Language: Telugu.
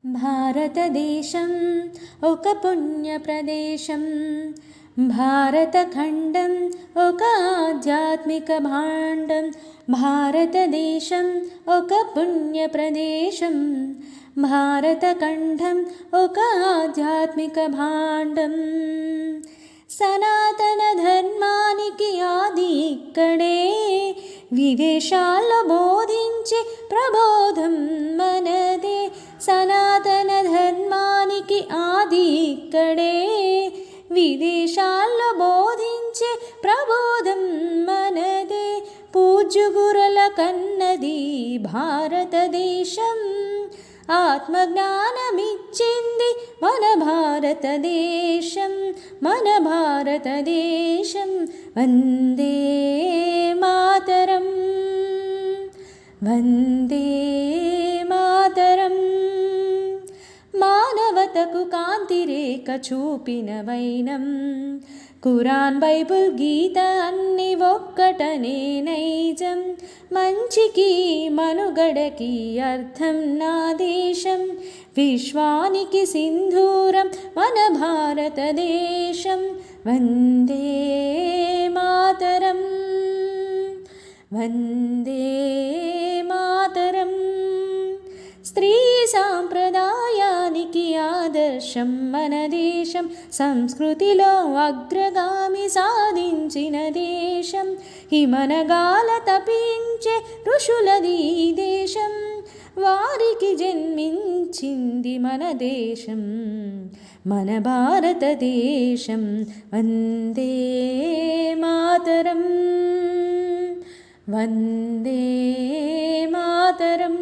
భారతదేశం ఒక పుణ్య ప్రదేశం, భారతఖండం ఒక ఆధ్యాత్మిక భాండం. భారతదేశం ఒక పుణ్య ప్రదేశం, భారతఖండం ఒక ఆధ్యాత్మిక భాండం. సనాతన ధర్మానికి ఆది ఇక్కడే, విదేశాల్లో బోధించే ప్రబోధం మనదే. సనాతన ధర్మానికి ఆది ఇక్కడే, విదేశాల్లో బోధించే ప్రబోధం మనదే. పూజ్యుగురుల కన్నది భారతదేశం, ఆత్మజ్ఞానమిచ్చింది మన భారతదేశం, మన భారతదేశం. వందే మాతరం, వందే మాతరం. మానవతకు కాంతిరేఖ చూపిన వైనం, ఖురాన్ బైబుల్ గీత అన్ని ఒక్కటనే నైజం. మంచికి మనుగడకి అర్థం నా దేశం, విశ్వానికి సింధూరం మన భారతదేశం. వందే మాతరం, వందే మాతరం. స్త్రీ సాంప్రదాయానికి ఆదర్శం మన దేశం, సంస్కృతిలో అగ్రగామి సాధించిన దేశం. హిమనగాల తపించే ఋషులది ఈ దేశం, వారికి జన్మించింది మన దేశం, మన భారతదేశం. వందే మాతరం, వందే మాతరం.